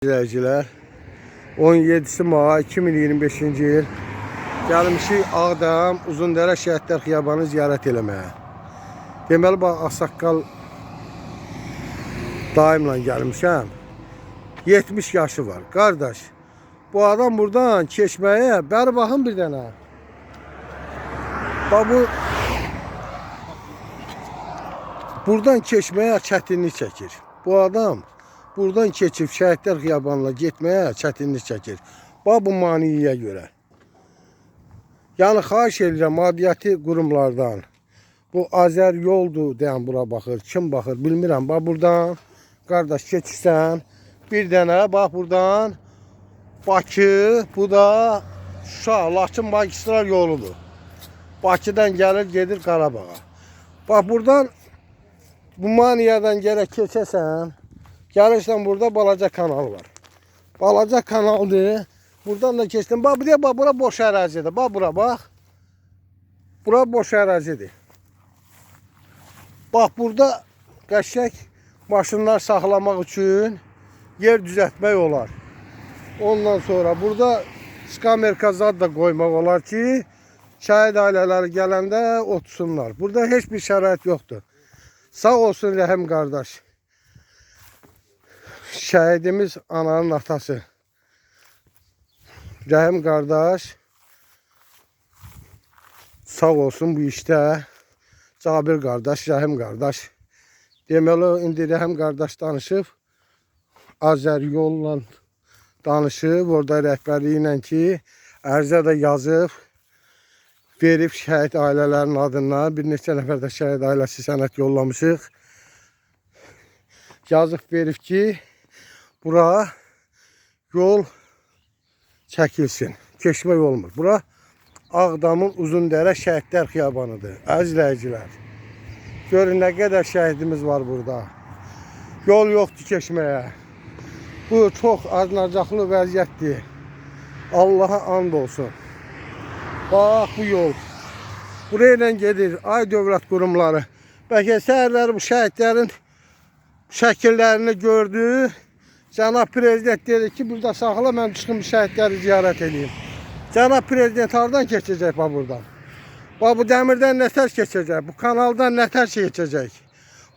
İzləyicilər, 17 may 2025-ci il gəlmişik Ağdam Uzundərə Şəhidlər Xiyabanı ziyarət eləməyə. Deməli, bax, Ağsaqqal daimlə gəlmişəm. 70 yaşı var. Qardaş, bu adam buradan keçməyə, bəri baxın bir dənə. Bax, buradan keçməyə çətinlik çəkir. Bu adam buradan keçib Şəhidlər Xiyabanına getməyə çətinlik çəkir. Bax, bu maniyə görə. Yəni, xahiş edirəm aidiyyəti qurumlardan. Bu Azər yoldur deyən bura baxır. Kim baxır bilmirəm. Bax, buradan qardaş keçirsən. Bir dənə, bax, buradan Bakı, bu da Şuşa, Laçın magistral yoludur. Bakıdan gəlir, gedir Qarabağa. Bax, buradan bu maniyadan gərək keçəsən. Gəlirsən, burada balaca kanal var. Balaca kanaldır. Buradan da keçdim. Bax, bura boş ərazidir. Bax, bura, bax. Bura boş ərazidir. Bax, burada qəşəng maşınlar saxlamaq üçün yer düzəltmək olar. Ondan sonra burada skamerka zad da qoymaq olar ki, şəhid ailələri gələndə otursunlar. Burada heç bir şərait yoxdur. Sağ olsun Rəhim qardaş. Şəhidimiz ananın atası. Rəhim qardaş sağ olsun bu işdə. Cabir qardaş, Rəhim qardaş. Deməli, indi Rəhim qardaş danışıb. Azər yolla danışıb. Orada rəhbərliyi ilə ki, ərzə də yazıb. Verib şəhid ailələrinin adına. Bir neçə nəfər də şəhid ailəsi sənət yollamışıq. Yazıb verib ki, bura yol çəkilsin. Keçmək olmur. Bura Ağdamın Uzundərə Şəhidlər Xiyabanıdır. Əzizləyicilər. Görün nə qədər şəhidimiz var burada. Yol yoxdur keçməyə. Bu çox acınacaqlı vəziyyətdir. Allaha and olsun. Bax, bu yol. Buraya gedir. Ay dövlət qurumları. Bəlkə səhərləri bu şəhidlərin şəkillərini gördü. Cənab Prezident dedi ki, burada saxla, mən çıxım şəhidləri ziyarət edeyim. Cənab Prezident hardan keçəcək bax buradan? Bax, bu dəmirdən nətər keçəcək? Bu kanaldan nətər keçəcək?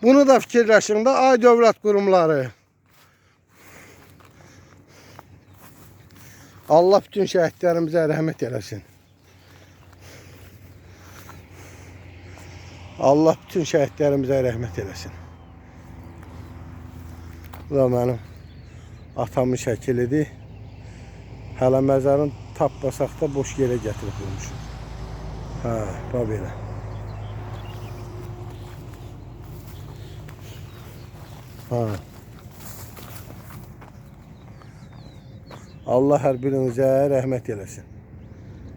Bunu da fikirləşin də, ay dövlət qurumları. Allah bütün şəhidlərimizə rəhmət eləsin. Allah bütün şəhidlərimizə rəhmət eləsin. Bu da mənim atamın şəkilidir. Hələ məzarın tapmasaq da boş yerə gətirib qoymuşum. Hə, bax belə. Ha. Allah hər birinizə rəhmət eləsin.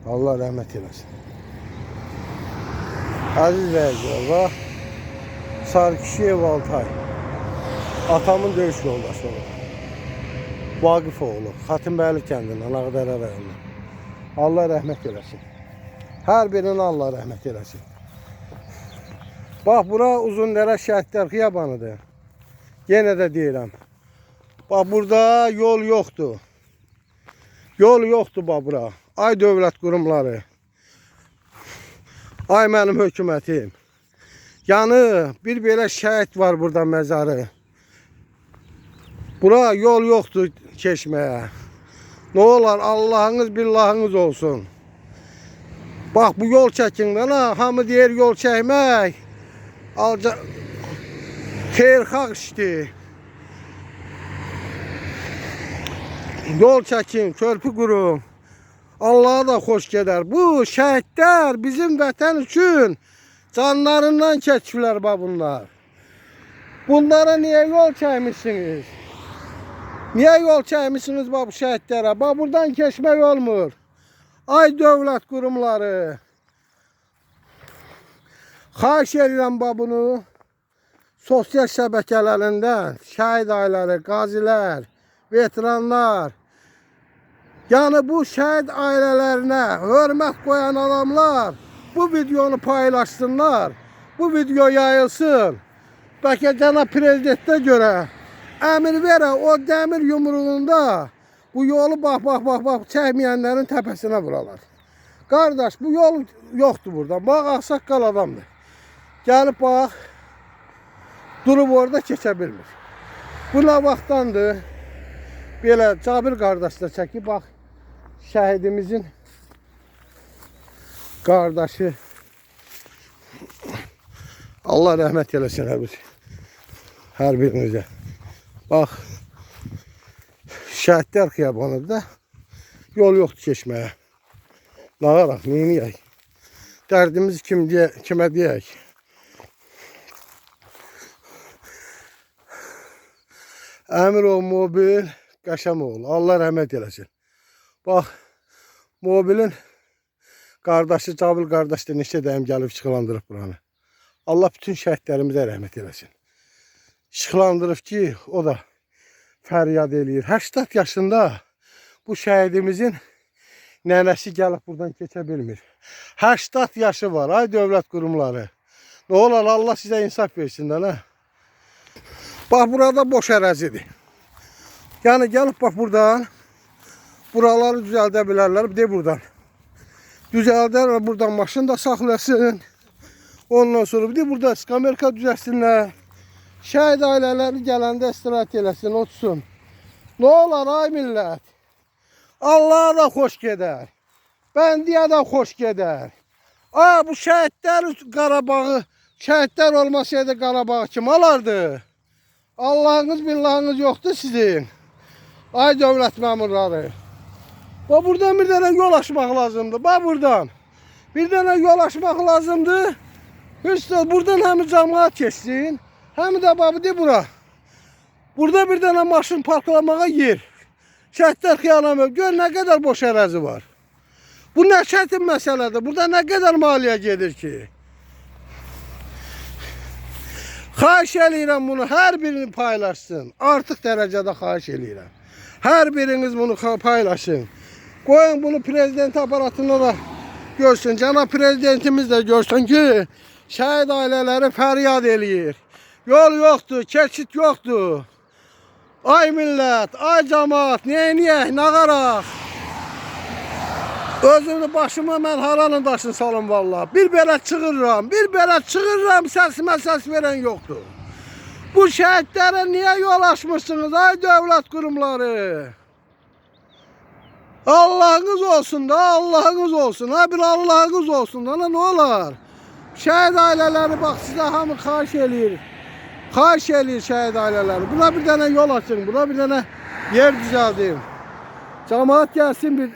Allah rəhmət eləsin. Əziz vəzirlər, bax, Sarkişiyev Altay. Atamın döyüş yoldaşı olur. Vaqif oğlu, Xatimbəyli kəndindən, Ağdərə rayonundan. Allah rəhmət eləsin. Hər birinin Allah rəhmət eləsin. Bax, bura Uzundərə Şəhidlər Xiyabanıdır. Yenə də deyirəm. Bax, burada yol yoxdur. Yol yoxdur, bax, bura. Ay dövlət qurumları. Ay mənim hökumətim. Yəni, bir belə şəhid var burada məzarı. Bura yol yoxdur keçməyə. Nə olar, Allahınız billahınız olsun. Bax, bu yol çəkindən, hamı deyir yol çəkmək. Xeyrxalq işdir. Yol çəkin, körpü qurun. Allah'a da xoş gedər. Bu şəhidlər bizim vətən üçün canlarından keçiblər bunlar. Bunlara niyə yol çəkmişsiniz? Niyə yol çəkmişsiniz bu şəhidlərə? Bax, buradan keçmək olmur. Ay dövlət qurumları. Xahiş edirəm bunu sosial şəbəkələrindən şəhid ailələri, qazilər, veteranlar, yəni bu şəhid ailələrinə hörmət qoyan adamlar bu videonu paylaşsınlar. Bu video yayılsın. Bəlkə Cənab Prezidentə görə əmir verə o dəmir yumruğunda bu yolu bax çəkməyənlərin təpəsinə vuralar. Qardaş, bu yol yoxdur burada. Bax, ağsaqqal adamdır. Gəlib bax, durub orada keçə bilmir. Bu nə vaxtdandır? Belə Cabir qardaş da çəkib, bax, şəhidimizin qardaşı. Allah rəhmət eləsin hər birinizə. Bax, şəhidlər xiyabanında yol yoxdur keçməyə. Nağaraq, neyniyək? Dərdimiz kimə deyək? Əmirov Mobil Qəşəmoğlu, Allah rəhmət eləsin. Bax, Mobilin qardaşı, Cabir qardaş da neçə dəyim gəlib işıqlandırıb buranı. Allah bütün şəhidlərimizə rəhmət eləsin. İşıqlandırıb ki, o da fəryad eləyir. 80 yaşında bu şəhidimizin nənəsi gəlib buradan keçə bilmir. 80 yaşı var, ay dövlət qurumları. Nə olar, Allah sizə insaf versin də, nə? Bax, burada boş ərazidir. Yəni, gəlib bax buradan, buraları düzəldə bilərlər, bir de buradan. Düzəldər, buradan maşın da saxlasın. Ondan sonra bir de burada iskamerka düzəlsinlər. Şəhid ailələri gələndə istirahat eləsin, otursun. Nə olar, ay millət? Allah'a da xoş gedər. Bəndiyə də xoş gedər. Bu şəhidlər Qarabağı, şəhidlər olmasaydı Qarabağı kim alardı? Allahınız billahınız yoxdur sizin. Ay dövlət məmurları. Buradan bir dənə yol açmaq lazımdır. Buradan. Bir dənə yol açmaq lazımdır. Buradan həm cəmaət keçsin. Həm də babi bura. Burada bir dənə maşın parklamağa yer. Şəhidlər xiyalanmır. Gör nə qədər boş ərazi var. Bu nə çətin məsələdir. Burada nə qədər maliyyə gedir ki. Xahiş eləyirəm bunu hər birini paylaşsın. Artıq dərəcədə xahiş eləyirəm. Hər biriniz bunu paylaşın. Qoyun bunu prezident aparatına da görsün. Cənab prezidentimiz də görsün ki, şəhid ailələri fəryad eləyir. Yol yoxdur, keçid yoxdur. Ay millət, ay cəmaat, neyniyək, nağaraq. Özümü başıma mən haranın daşını salım valla. Bir belə çıxırram, səsimə səs verən yoxdur. Bu şəhidlərə niyə yol açmışsınız, ay dövlət qurumları? Allah'ınız olsun da, Allah'ınız olsun. Ha bir Allah'ınız olsun da, nə olar? Şəhid ailələri bax sizə hamı xahiş eləyir. Xahiş eləyir şəhid ailələri. Buna bir dənə yol açın, buna bir dənə yer düzəldin. Cəmaat gəlsin bir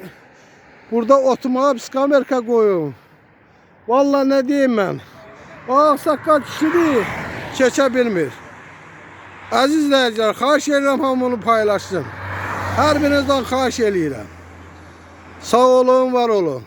burada oturmağa iskamerka qoyun. Vallahi nə deyim mən? Ağsaqqal kişidir, keçə bilmir. Əziz izləyicilər, xahiş edirəm hamını paylaşsın. Hər birinizdən xahiş eləyirəm. Sağ olun, var olun.